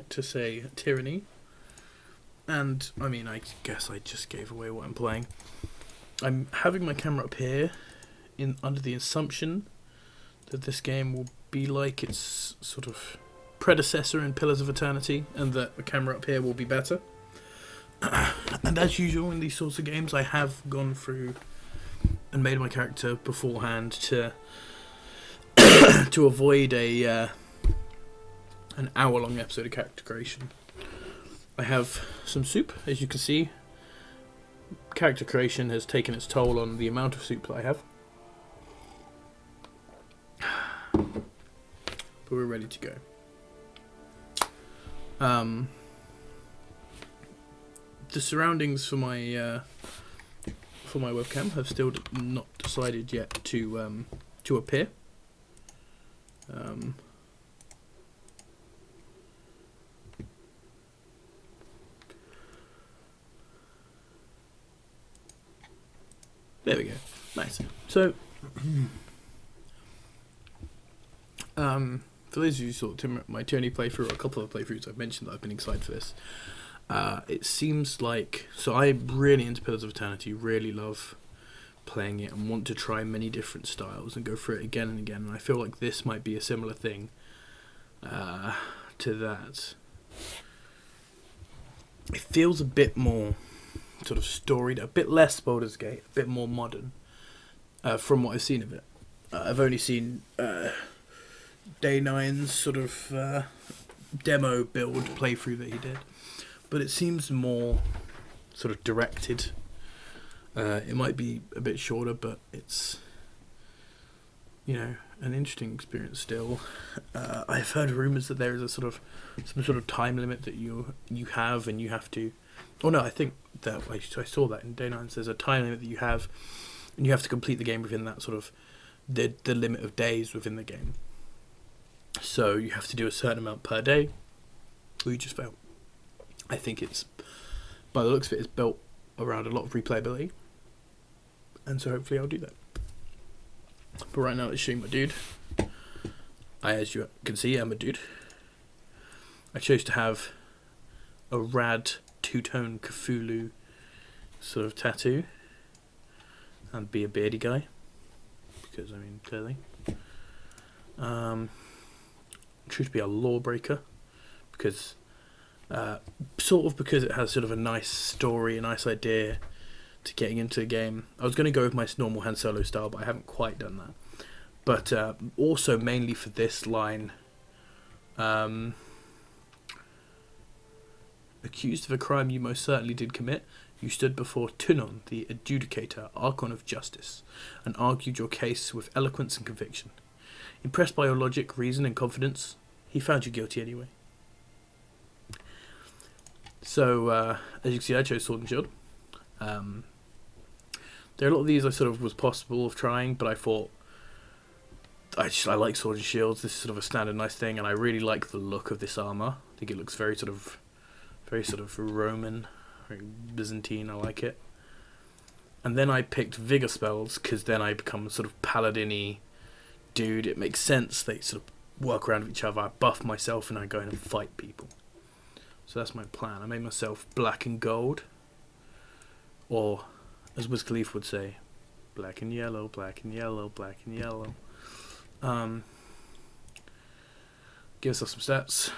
to say Tyranny, and I mean, I guess I just gave away what I'm playing. I'm having my camera up here in under the assumption that this game will be like its sort of predecessor in Pillars of Eternity, and that the camera up here will be better. And as usual in these sorts of games, I have gone through and made my character beforehand to to avoid a an hour-long episode of character creation. I have some soup, as you can see. Character creation has taken its toll on the amount of soup that I have. But we're ready to go. The surroundings for my webcam have still not decided yet to appear. There we go. Nice. So, for those of you who saw my Tyranny playthrough, or a couple of playthroughs I've mentioned that I've been excited for this, it seems like... So I'm really into Pillars of Eternity, really love playing it and want to try many different styles and go through it again and again, and I feel like this might be a similar thing to that. It feels a bit more sort of storied, a bit less Baldur's Gate, a bit more modern from what I've seen of it. I've only seen Day 9's sort of demo build playthrough that he did, but it seems more sort of directed. It might be a bit shorter, but it's, you know, an interesting experience still. I've heard rumours that there is some sort of time limit that you have, and you have to... Oh no, I think that I saw that in Day 9. There's a time limit that you have, and you have to complete the game within that sort of the limit of days within the game. So you have to do a certain amount per day, or you just fail. I think it's, by the looks of it, it's built around a lot of replayability, and so hopefully I'll do that. But right now, let's show you my dude. As you can see, I'm a dude. I chose to have a rad two-tone Cthulhu sort of tattoo and be a beardy guy, because I mean, clearly. Choose to be a lawbreaker because because it has sort of a nice story, a nice idea to getting into the game. I was going to go with my normal Han Solo style, but I haven't quite done that. But also mainly for this line, accused of a crime you most certainly did commit, you stood before Tunon, the adjudicator, Archon of Justice, and argued your case with eloquence and conviction. Impressed by your logic, reason, and confidence, he found you guilty anyway. So, as you can see, I chose Sword and Shield. There are a lot of these I sort of was possible of trying, but I thought I like Sword and Shields. This is sort of a standard nice thing, and I really like the look of this armor. I think it looks very sort of Roman, very Byzantine. I like it. And then I picked Vigor spells because then I become sort of paladin-y dude. It makes sense. They sort of work around with each other. I buff myself and I go in and fight people. So that's my plan. I made myself black and gold, or as Wiz Khalifa would say, black and yellow, black and yellow, black and yellow. Give myself some stats.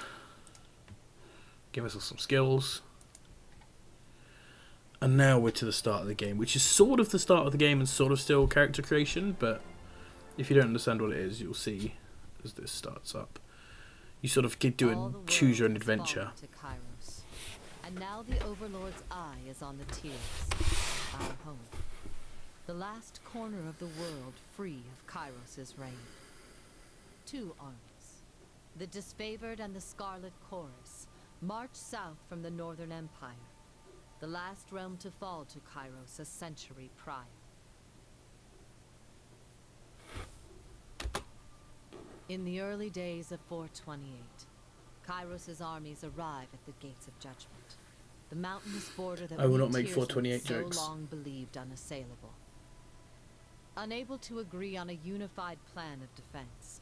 Give myself some skills. And now we're to the start of the game, which is sort of the start of the game and sort of still character creation, but if you don't understand what it is, you'll see as this starts up. You sort of do a choose your own adventure. And now the Overlord's eye is on the Tears, our home. The last corner of the world free of Kairos' reign. Two armies, the Disfavored and the Scarlet Chorus, march south from the Northern Empire, the last realm to fall to Kairos a century prior. In the early days of 428, Kairos' armies arrive at the gates of judgment. The mountainous border that I will not make Tears 428 so jokes. long believed unassailable. Unable to agree on a unified plan of defense,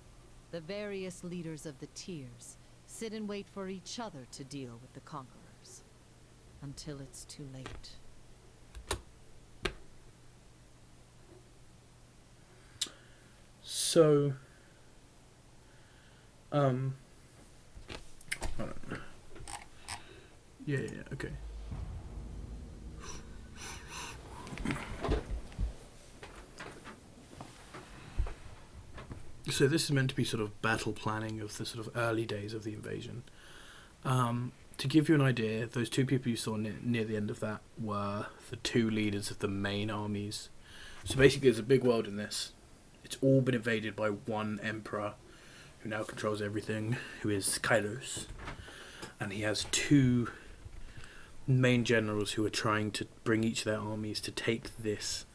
the various leaders of the Tears sit and wait for each other to deal with the conquerors. Until it's too late. So, I don't know. Yeah, okay. So this is meant to be sort of battle planning of the sort of early days of the invasion. To give you an idea, those two people you saw near the end of that were the two leaders of the main armies. So basically there's a big world in this. It's all been invaded by one emperor who now controls everything, who is Kairos. And he has two main generals who are trying to bring each of their armies to take this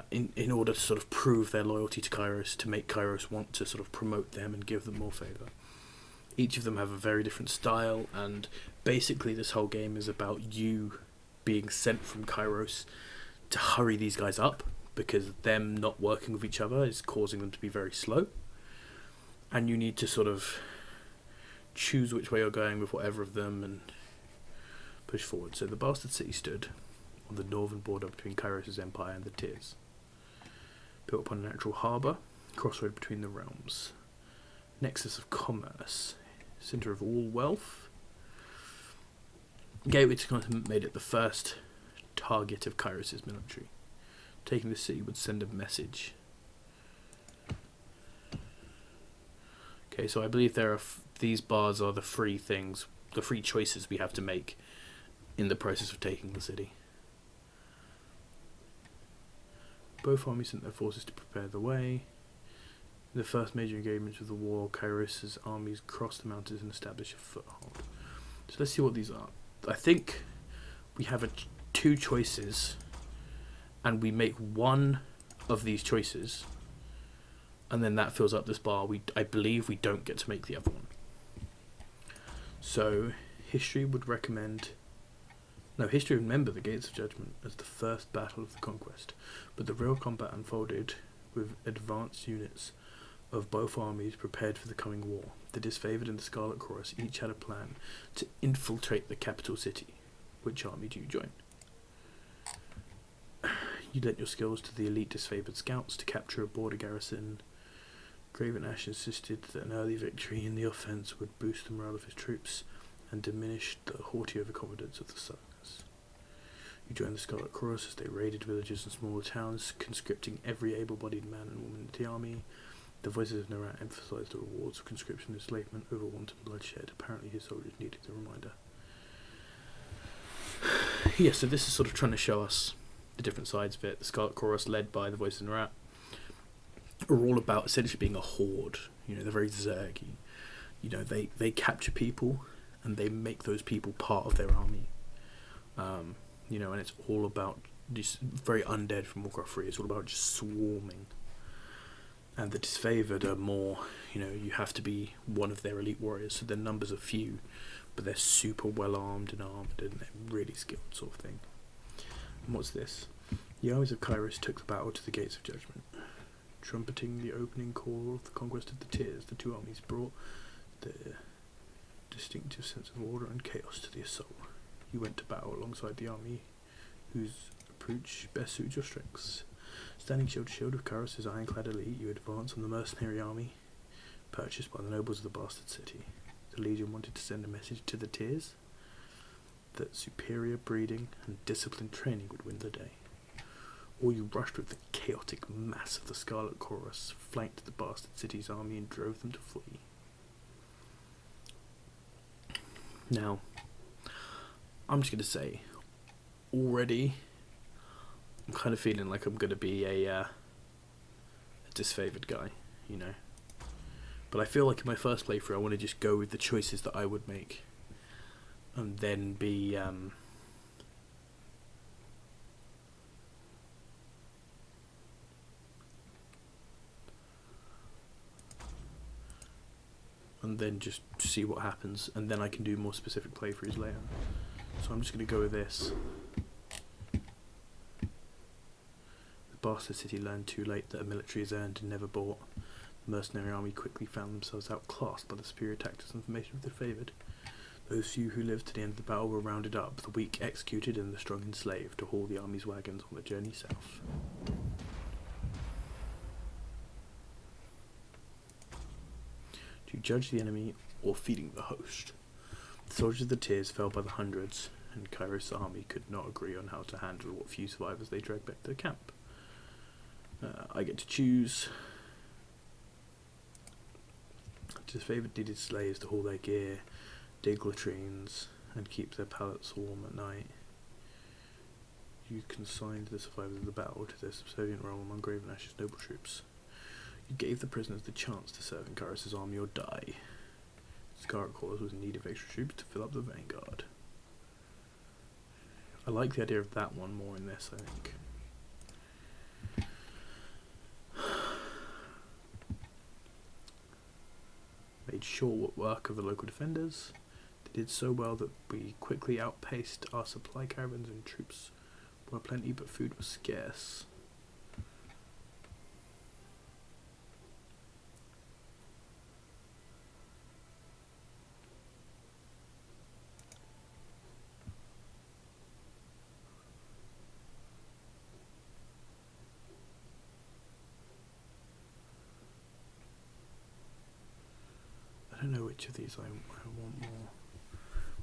in order to sort of prove their loyalty to Kairos, to make Kairos want to sort of promote them and give them more favour. Each of them have a very different style, and basically this whole game is about you being sent from Kairos to hurry these guys up, because them not working with each other is causing them to be very slow. And you need to sort of choose which way you're going with whatever of them and push forward. So the Bastard City stood on the northern border between Kairos' empire and the Tiers, built upon a natural harbour, crossroad between the realms, nexus of commerce, centre of all wealth. Gateway to continent made it the first target of Kairos' military. Taking the city would send a message. Okay, so I believe there are these bars are the free things, the free choices we have to make in the process of taking the city. Both armies sent their forces to prepare the way. In the first major engagements of the war, Kairos' armies crossed the mountains and established a foothold. So let's see what these are. I think we have two choices, and we make one of these choices, and then that fills up this bar. I believe we don't get to make the other one. So history would remember the Gates of Judgment as the first battle of the Conquest, but the real combat unfolded with advanced units of both armies prepared for the coming war. The disfavoured and the Scarlet Chorus each had a plan to infiltrate the capital city. Which army do you join? You lent your skills to the elite disfavoured scouts to capture a border garrison. Graven Ash insisted that an early victory in the offence would boost the morale of his troops and diminish the haughty overconfidence of the Southerners. You joined the Scarlet Chorus as they raided villages and smaller towns, conscripting every able-bodied man and woman into the army. The voices of Narat emphasised the rewards of conscription and enslavement over wanton bloodshed. Apparently his soldiers needed a reminder. Yeah, so this is sort of trying to show us the different sides of it. The Scarlet Chorus, led by the voices of Narat, are all about essentially being a horde. You know, they're very zergy. You know, they capture people and they make those people part of their army. You know, and it's all about just very undead from Warcraft 3. It's all about just swarming. And the disfavoured are more, you know, you have to be one of their elite warriors, so their numbers are few, but they're super well armed and they're really skilled, sort of thing. And what's this? The armies of Kairos took the battle to the Gates of Judgment. Trumpeting the opening call of the Conquest of the Tiers, the two armies brought their distinctive sense of order and chaos to the assault. You went to battle alongside the army whose approach best suits your strengths. Standing shield to shield with Kairos' ironclad elite, you advance on the mercenary army purchased by the nobles of the Bastard City. The Legion wanted to send a message to the Tiers that superior breeding and disciplined training would win the day. Or you rushed with the chaotic mass of the Scarlet Chorus, flanked the Bastard City's army and drove them to flee. Now, I'm just going to say, already, I'm kind of feeling like I'm going to be a disfavoured guy, you know. But I feel like in my first playthrough I want to just go with the choices that I would make. And then be... and then just see what happens. And then I can do more specific playthroughs later. So I'm just going to go with this. The Bastard City learned too late that a military is earned and never bought. The mercenary army quickly found themselves outclassed by the superior tactics and formation of the favoured. Those few who lived to the end of the battle were rounded up, the weak executed and the strong enslaved, to haul the army's wagons on the journey south. To judge the enemy or feeding the host. The soldiers of the tiers fell by the hundreds, and Kairos' army could not agree on how to handle what few survivors they dragged back to the camp. I get to choose. Disfavoured needed slaves to haul their gear, dig latrines, and keep their pallets warm at night. You consigned the survivors of the battle to their subservient role among Graven Ash's noble troops. You gave the prisoners the chance to serve in Kairos' army or die. Scarlet Cause was in need of extra troops to fill up the vanguard. I like the idea of that one more in this, I think. Made short work of the local defenders. They did so well that we quickly outpaced our supply caravans, and troops were plenty but food was scarce. I don't know which of these I want more.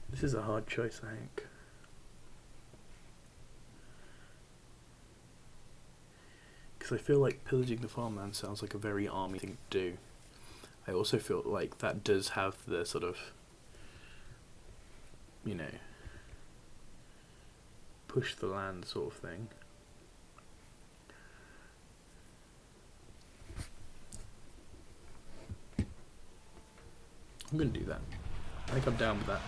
This is a hard choice, I think. Because I feel like pillaging the farmland sounds like a very army thing to do. I also feel like that does have the sort of, you know, push the land sort of thing. I'm going to do that. I think I'm down with that.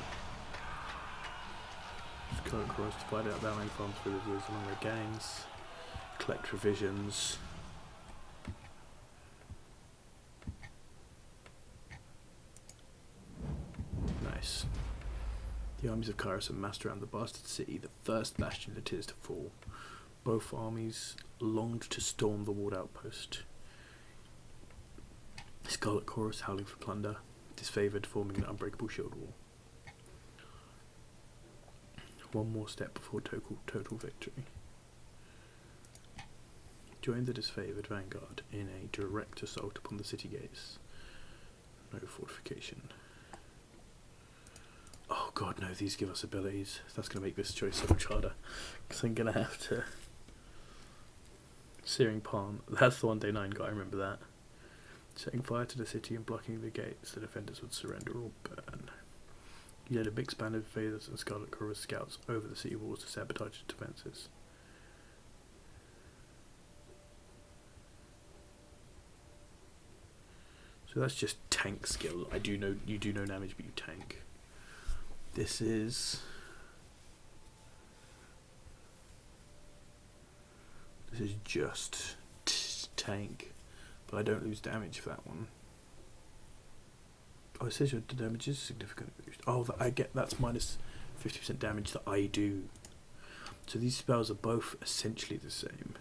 Scarlet Cross divided up their own farms villages among their gangs, collect provisions. Nice. The armies of Kairos have massed around the bastard city, the first bastion that is to fall. Both armies longed to storm the walled outpost. Scarlet Chorus howling for plunder. Disfavoured, forming an unbreakable shield wall. One more step before total victory. Join the disfavoured vanguard in a direct assault upon the city gates. No fortification. Oh god, no, these give us abilities. That's going to make this choice so much harder. Because I'm going to have to... Searing Palm. That's the one day 9 guy, I remember that. Setting fire to the city and blocking the gates, the defenders would surrender or burn. You led a mixed band of invaders and Scarlet Chorus scouts over the city walls to sabotage its defences. So that's just tank skill. I do know you do no damage, but you tank. This is just tank. But I don't lose damage for that one. Oh, it says your damage is significantly reduced. Oh, I get that's minus 50% damage that I do. So these spells are both essentially the same.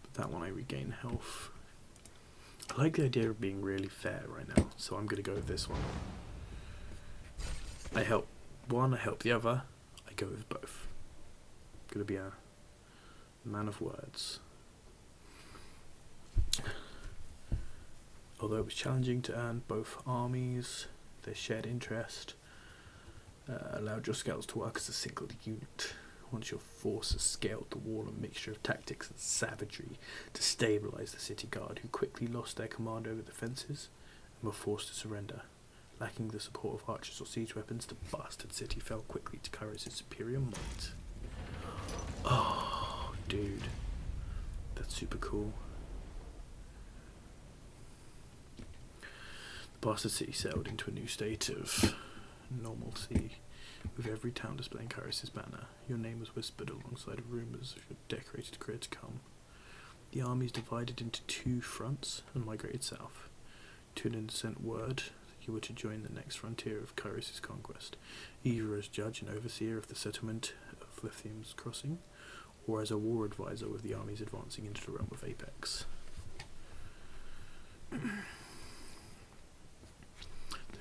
But that one I regain health. I like the idea of being really fair right now, so I'm going to go with this one. I help one, I help the other, I go with both. Gonna be a man of words. Although it was challenging to earn both armies, their shared interest allowed your scouts to work as a single unit. Once your forces scaled the wall, a mixture of tactics and savagery to stabilise the city guard, who quickly lost their command over the fences and were forced to surrender. Lacking the support of archers or siege weapons, the bastard city fell quickly to Kairos' superior might. Oh, dude. That's super cool. The bastard city settled into a new state of normalcy, with every town displaying Kairos' banner. Your name was whispered alongside rumours of your decorated career to come. The armies divided into two fronts and migrated south. Tunin sent word you were to join the next frontier of Kairos' conquest, either as judge and overseer of the settlement of Lithium's Crossing, or as a war advisor with the armies advancing into the realm of Apex. The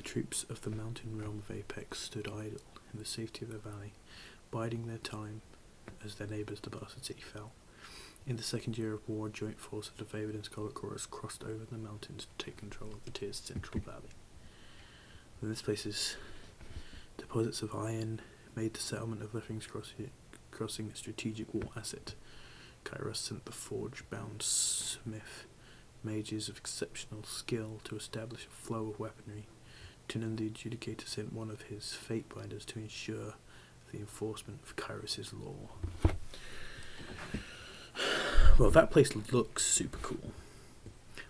troops of the mountain realm of Apex stood idle in the safety of the valley, biding their time as their neighbours the Bastard City fell. In the second year of war, a joint force of the Favoured and Scarlet Chorus crossed over the mountains to take control of the Tyr's central valley. And this place's deposits of iron made the settlement of Lithium's Crossing a strategic war asset. Kairos sent the forge-bound smith mages of exceptional skill to establish a flow of weaponry. Tunan the Adjudicator sent one of his fate binders to ensure the enforcement of Kairos' law. Well, that place looks super cool,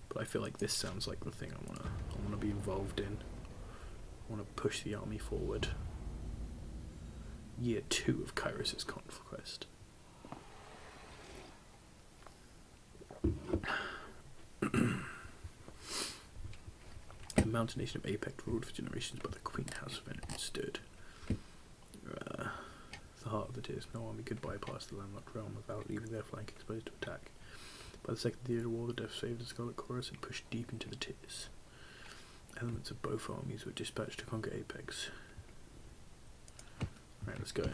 but I feel like this sounds like the thing I wanna be involved in. I wanna push the army forward. Year 2 of Kairos' Conquest. The mountain nation of Apex, ruled for generations by the Queen House of Energy, stood. The heart of the Tears. No army could bypass the landlocked realm without leaving their flank exposed to attack. By the second year of war, the Death Saved the Scarlet Chorus had pushed deep into the Tears. Elements of both armies were dispatched to conquer Apex. Right, let's go.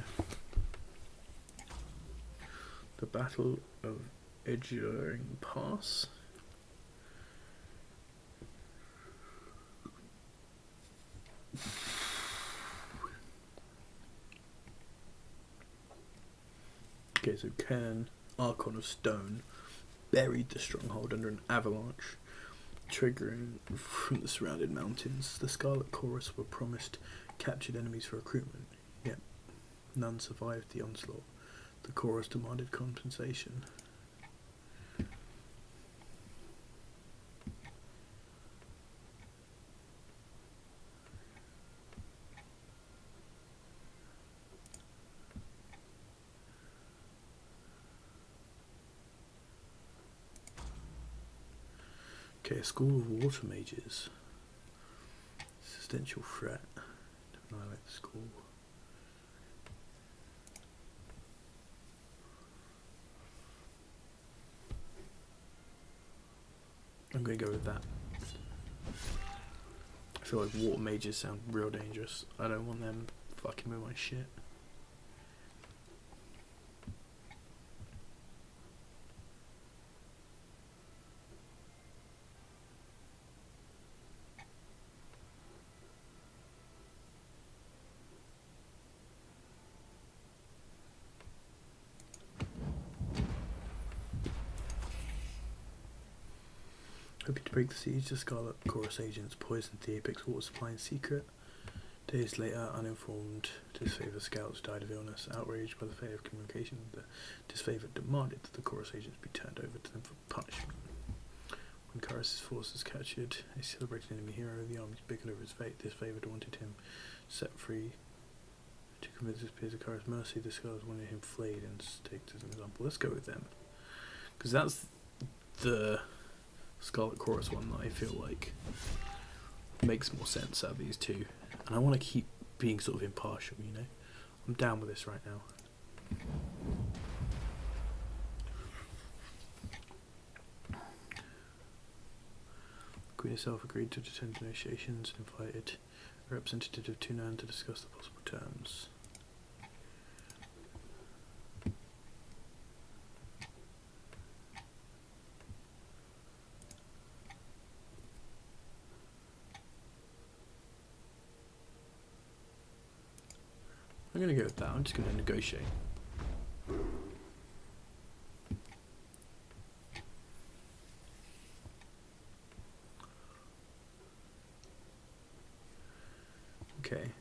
The Battle of Edgering Pass. Okay, so Cairn, Archon of Stone, buried the stronghold under an avalanche, triggering from the surrounded mountains. The Scarlet Chorus were promised captured enemies for recruitment, yet none survived the onslaught. The Chorus demanded compensation. Okay, a school of water mages. Existential threat. Annihilate the school. I'm going to go with that. I feel like water mages sound real dangerous. I don't want them fucking with my shit. Hoping to break the siege, the Scarlet Chorus agents poisoned the Apex water supply in secret. Days later, uninformed, disfavored scouts died of illness. Outraged by the failure of communication, the disfavored demanded that the Chorus agents be turned over to them for punishment. When Kairos' forces captured a celebrated enemy hero, the armies bickered over his fate. Disfavored wanted him set free to convince his peers of Kairos' mercy. The Scars wanted him flayed and staked as an example. Let's go with them, because that's the Scarlet Chorus one that I feel like makes more sense out of these two, and I want to keep being sort of impartial, you know. I'm down with this right now. The Queen herself agreed to attend negotiations and invited a representative of Tunan to discuss the possible terms. I'm going to go with that. I'm just going to negotiate. Okay.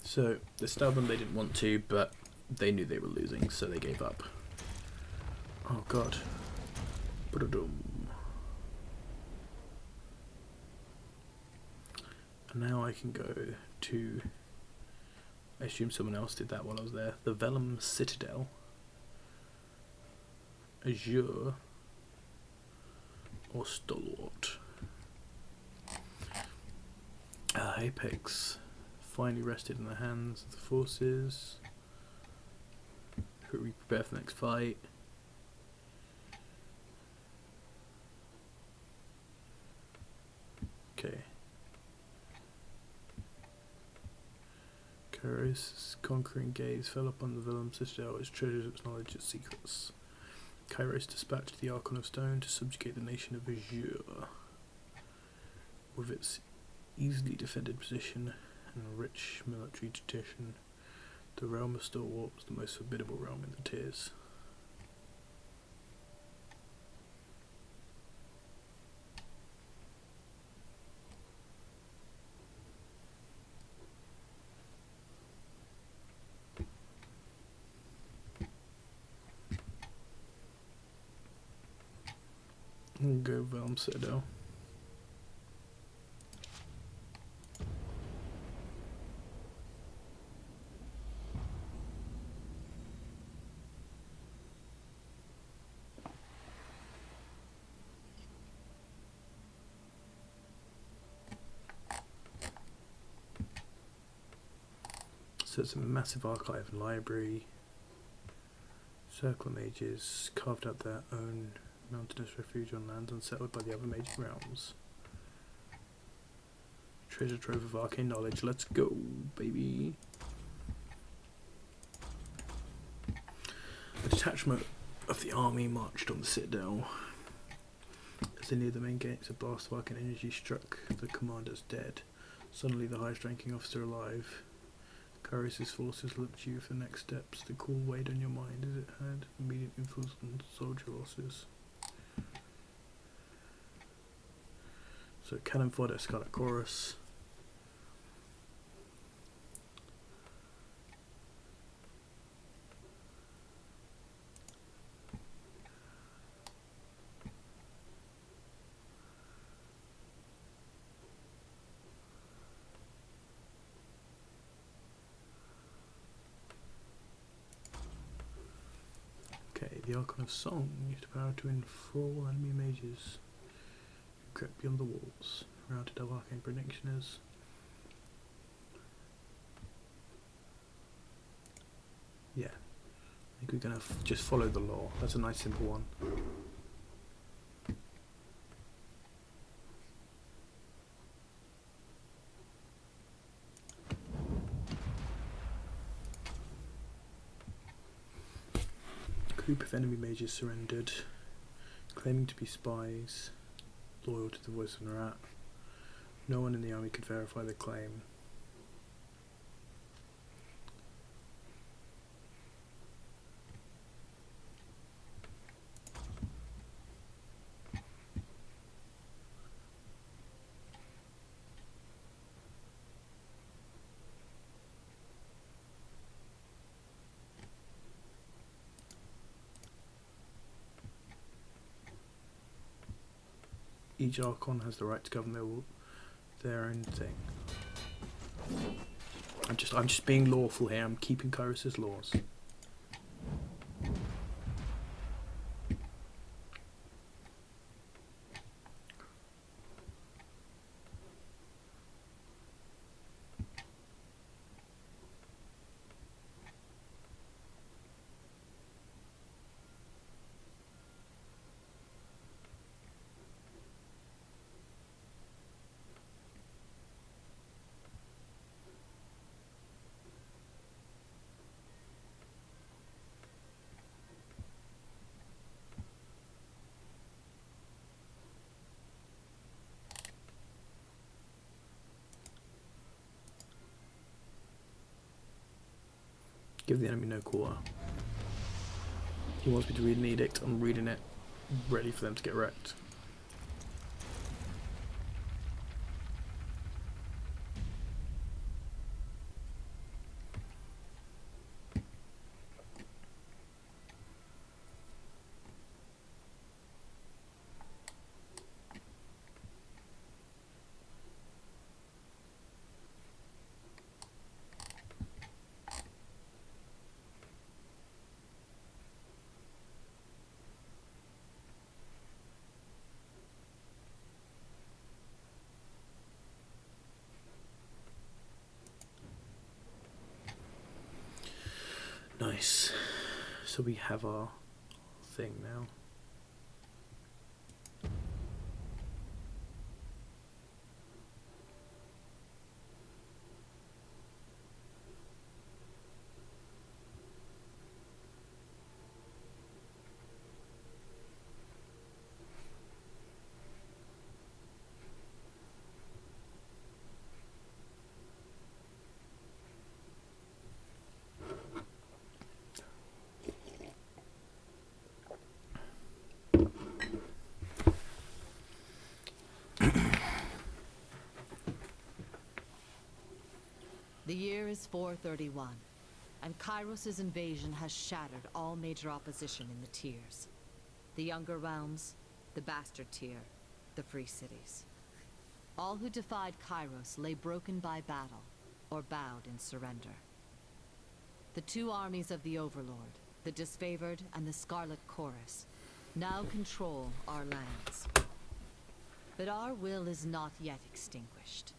So, they stabbed them, they didn't want to, but they knew they were losing, so they gave up. Oh god. Ba-da-dum. Now I can go to, I assume someone else did that while I was there, the Vellum Citadel, Azure, or stalwart. Apex finally rested in the hands of the forces. We prepare for the next fight. Okay. Kairos' conquering gaze fell upon the Vellum Citadel, its treasures, its knowledge, its secrets. Kairos dispatched the Archon of Stone to subjugate the nation of Azure. With its easily defended position and a rich military tradition, the realm of Stalwart was the most formidable realm in the tiers. Go Vellum Citadel. So it's a massive archive and library. Circle mages carved out their own mountainous refuge on lands unsettled by the other major realms. Treasure trove of arcane knowledge. Let's go, baby. A detachment of the army marched on the citadel. As they neared the main gates, a blast of arcane energy struck the commanders dead. Suddenly, the highest ranking officer alive. Kairos' forces looked to you for the next steps. The call weighed on your mind as it had immediate influence on soldier losses. So cannon fodder, Scarlet Chorus. Okay, the Archon of Song used power to enthrall enemy mages who crept beyond the walls. Routed of arcane predictioners. Yeah, I think we're gonna just follow the law. That's a nice simple one. A group of enemy mages surrendered, claiming to be spies, loyal to the voice of Narat. No one in the army could verify the claim. Each Archon has the right to govern their own thing. I'm just being lawful here. I'm keeping Kairos' laws. Give the enemy no quarter. He wants me to read an edict. I'm reading it, ready for them to get wrecked. Nice. So we have our thing now. The year is 431, and Kairos' invasion has shattered all major opposition in the tiers. The Younger Realms, the Bastard Tier, the Free Cities. All who defied Kairos lay broken by battle, or bowed in surrender. The two armies of the Overlord, the Disfavored and the Scarlet Chorus, now control our lands. But our will is not yet extinguished.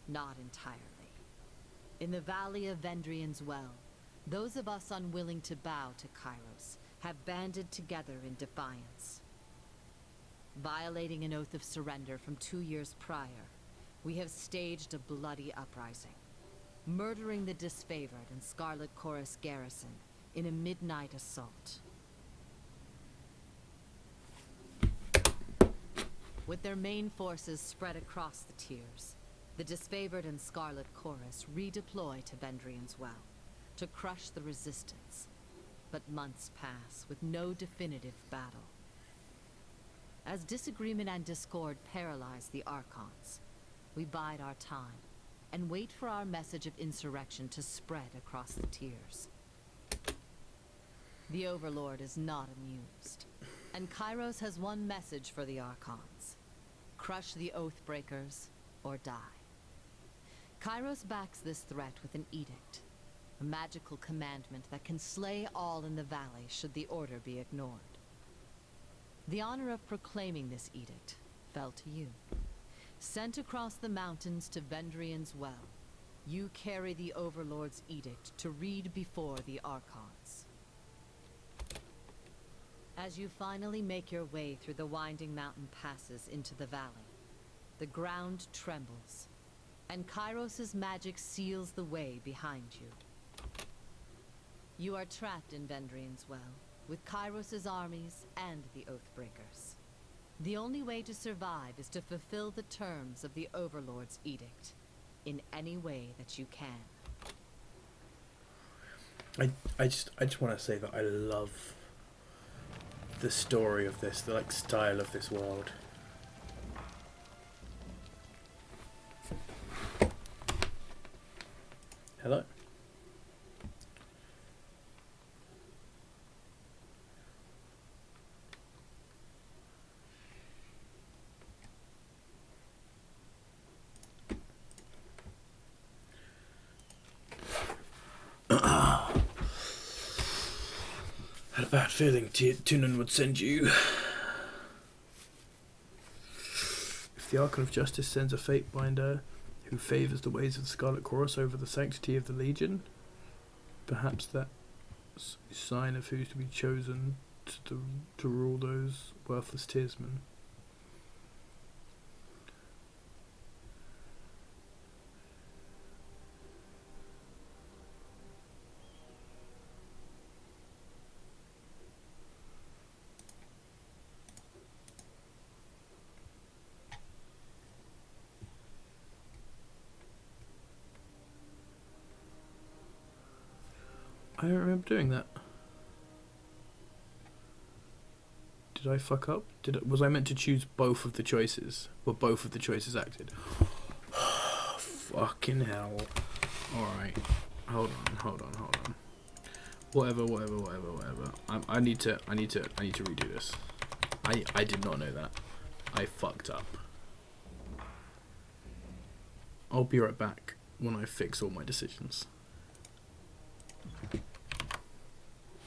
Not entirely. In the Valley of Vendrian's Well, those of us unwilling to bow to Kairos have banded together in defiance. Violating an oath of surrender from 2 years prior, we have staged a bloody uprising, murdering the Disfavored and Scarlet Chorus garrison in a midnight assault. With their main forces spread across the tiers, the Disfavored and Scarlet Chorus redeploy to Vendrian's Well to crush the resistance. But months pass with no definitive battle. As disagreement and discord paralyze the Archons, we bide our time and wait for our message of insurrection to spread across the tiers. The Overlord is not amused, and Kairos has one message for the Archons: crush the Oathbreakers or die. Kairos backs this threat with an edict, a magical commandment that can slay all in the valley should the order be ignored. The honor of proclaiming this edict fell to you. Sent across the mountains to Vendrian's Well, you carry the Overlord's edict to read before the Archons. As you finally make your way through the winding mountain passes into the valley, the ground trembles, and Kairos' magic seals the way behind you. You are trapped in Vendrian's Well, with Kairos' armies and the Oathbreakers. The only way to survive is to fulfill the terms of the Overlord's edict, in any way that you can. I just want to say that I love the story of this, the style of this world. Hello? Had a bad feeling Tunan would send you. If the Archon of Justice sends a Fate Binder who favours the ways of the Scarlet Chorus over the sanctity of the Legion, perhaps that's a sign of who's to be chosen to rule those worthless Tiersmen. I don't remember doing that. Did I fuck up? Was I meant to choose both of the choices? Were both of the choices acted? Fucking hell. Alright. Hold on. Whatever. I need to redo this. I did not know that. I fucked up. I'll be right back when I fix all my decisions.